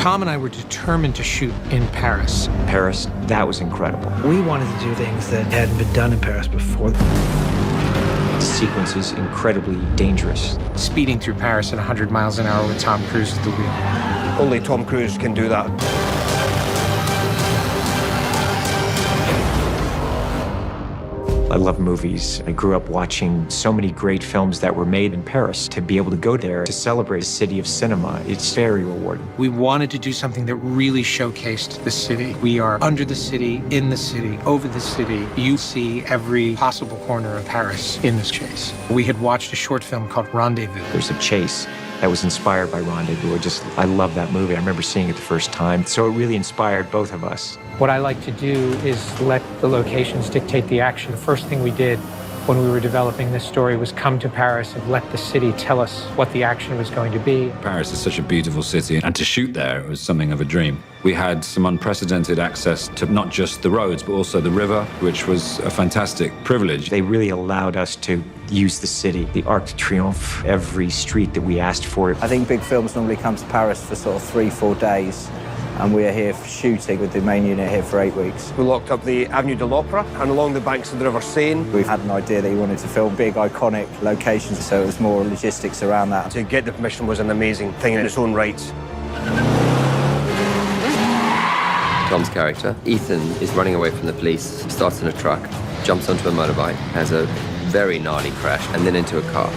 Tom and I were determined to shoot in Paris. Paris, that was incredible. We wanted to do things that hadn't been done in Paris before. The sequence is incredibly dangerous. Speeding through Paris at 100 miles an hour with Tom Cruise at the wheel. Only Tom Cruise can do that. I love movies. I grew up watching so many great films that were made in Paris. To be able to go there to celebrate a city of cinema, it's very rewarding. We wanted to do something that really showcased the city. We are under the city, in the city, over the city. You see every possible corner of Paris in this chase. We had watched a short film called Rendezvous. There's a chase that was inspired by Rendezvous. I love that movie. I remember seeing it the first time. So it really inspired both of us. What I like to do is let the locations dictate the action. The first thing we did when we were developing this story was come to Paris and let the city tell us what the action was going to be. Paris is such a beautiful city, and to shoot there was something of a dream. We had some unprecedented access to not just the roads, but also the river, which was a fantastic privilege. They really allowed us to use the city, the Arc de Triomphe, every street that we asked for. I think big films normally come to Paris for sort of 3-4 days. And we're here for shooting with the main unit here for 8 weeks. We locked up the Avenue de l'Opera and along the banks of the River Seine. We've had an idea that he wanted to film big, iconic locations, so it was more logistics around that. To get the permission was an amazing thing in its own right. Tom's character, Ethan, is running away from the police, starts in a truck, jumps onto a motorbike, has a very gnarly crash, and then into a car.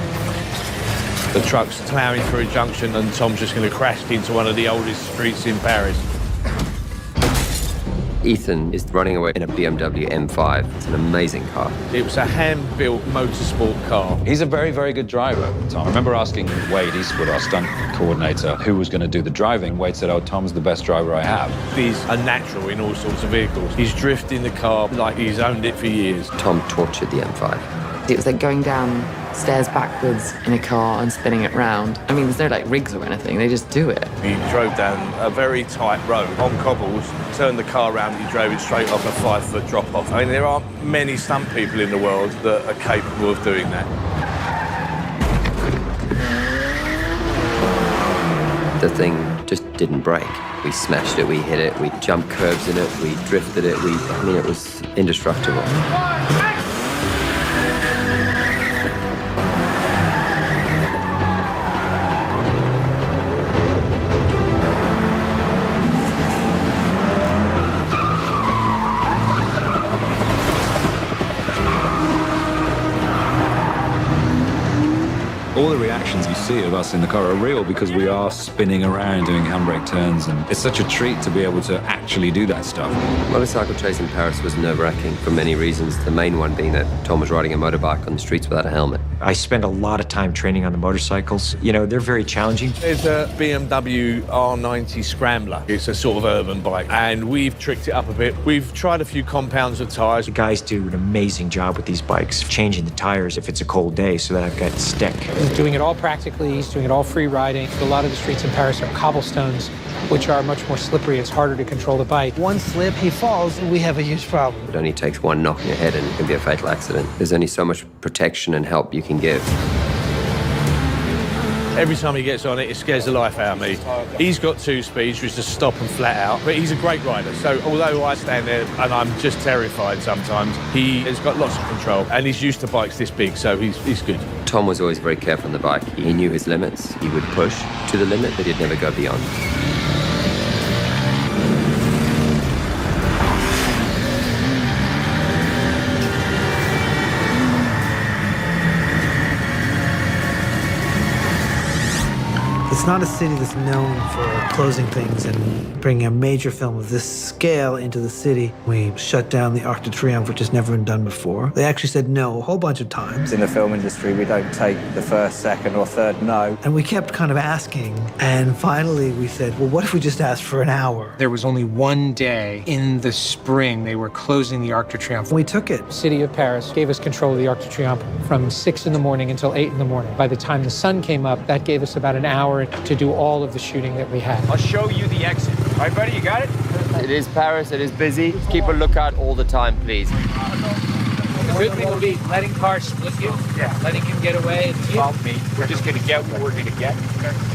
The truck's ploughing through a junction and Tom's just going to crash into one of the oldest streets in Paris. Ethan is running away in a BMW M5. It's an amazing car. It was a hand-built motorsport car. He's a very, very good driver, Tom. I remember asking Wade Eastwood, our stunt coordinator, who was going to do the driving. Wade said, "Oh, Tom's the best driver I have." He's a natural in all sorts of vehicles. He's drifting the car like he's owned it for years. Tom tortured the M5. It was like going down stairs backwards in a car and spinning it round. I mean, there's no like rigs or anything, they just do it. He drove down a very tight road on cobbles, turned the car around, he drove it straight off a 5-foot drop-off. I mean, there aren't many stunt people in the world that are capable of doing that. The thing just didn't break. We smashed it, we hit it, we jumped curves in it, we drifted it, I mean, it was indestructible. All the reactions you see of us in the car are real because we are spinning around doing handbrake turns, and it's such a treat to be able to actually do that stuff. Motorcycle chase in Paris was nerve-wracking for many reasons, the main one being that Tom was riding a motorbike on the streets without a helmet. I spent a lot of time training on the motorcycles. You know, they're very challenging. There's a BMW R90 Scrambler. It's a sort of urban bike, and we've tricked it up a bit. We've tried a few compounds of tyres. The guys do an amazing job with these bikes, changing the tires if it's a cold day so that I've got stick. He's doing it all practically, he's doing it all free riding. A lot of the streets in Paris are cobblestones, which are much more slippery. It's harder to control the bike. One slip, he falls, and we have a huge problem. It only takes one knock in your head and it can be a fatal accident. There's only so much protection and help you can give. Every time he gets on it, it scares the life out of me. He's got 2 speeds, which is to stop and flat out, but he's a great rider. So although I stand there and I'm just terrified sometimes, he has got lots of control, and he's used to bikes this big, so he's good. Tom was always very careful on the bike. He knew his limits. He would push to the limit, but he'd never go beyond. It's not a city that's known for closing things and bringing a major film of this scale into the city. We shut down the Arc de Triomphe, which has never been done before. They actually said no a whole bunch of times. In the film industry, we don't take the first, second, or third no. And we kept kind of asking, and finally we said, well, what if we just asked for an hour? There was only one day in the spring they were closing the Arc de Triomphe. We took it. The city of Paris gave us control of the Arc de Triomphe from 6 in the morning until 8 in the morning. By the time the sun came up, that gave us about an hour to do all of the shooting that we had. I'll show you the exit. All right, buddy, you got it? It is Paris, it is busy. Keep a lookout all the time, please. The good thing will be letting cars split you. Yeah. Letting him get away. Follow me. We're just going to get what we're going to get.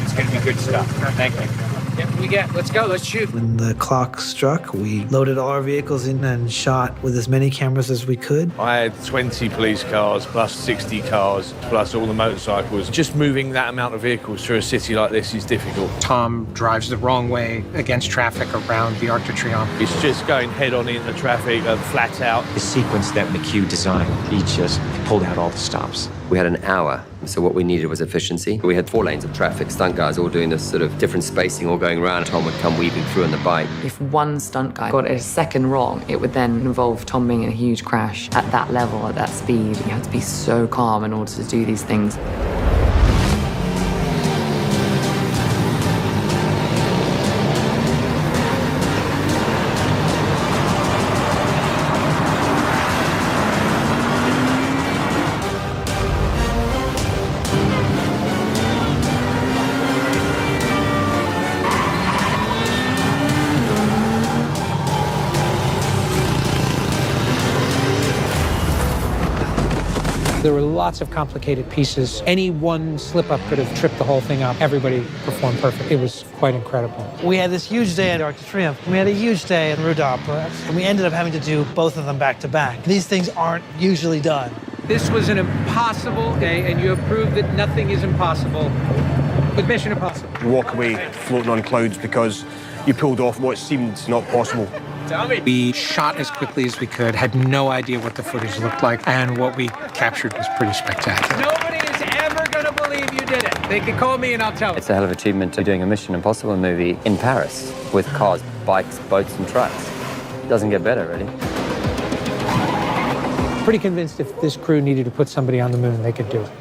It's going to be good stuff. Thank you. Yeah, we get. Let's go. Let's shoot. When the clock struck, we loaded all our vehicles in and shot with as many cameras as we could. I had 20 police cars, plus 60 cars, plus all the motorcycles. Just moving that amount of vehicles through a city like this is difficult. Tom drives the wrong way against traffic around the Arc de Triomphe. It's just going head-on into traffic and flat out. The sequence that McHugh designed, he just pulled out all the stops. We had an hour, so what we needed was efficiency. We had 4 lanes of traffic, stunt guys all doing this sort of different spacing, all going around. Tom would come weaving through on the bike. If one stunt guy got it a second wrong, it would then involve Tom being in a huge crash at that level, at that speed. You had to be so calm in order to do these things. There were lots of complicated pieces. Any one slip-up could have tripped the whole thing up. Everybody performed perfect. It was quite incredible. We had this huge day at Arc de Triomphe. We had a huge day at Rue d'Opera, and we ended up having to do both of them back to back. These things aren't usually done. This was an impossible day, and you have proved that nothing is impossible with Mission Impossible. You walk away floating on clouds because you pulled off what seemed not possible. We shot as quickly as we could, had no idea what the footage looked like, and what we captured was pretty spectacular. Nobody is ever going to believe you did it. They can call me and I'll tell them. It's a hell of an achievement to doing a Mission Impossible movie in Paris with cars, bikes, boats, and trucks. Doesn't get better, really. Pretty convinced if this crew needed to put somebody on the moon, they could do it.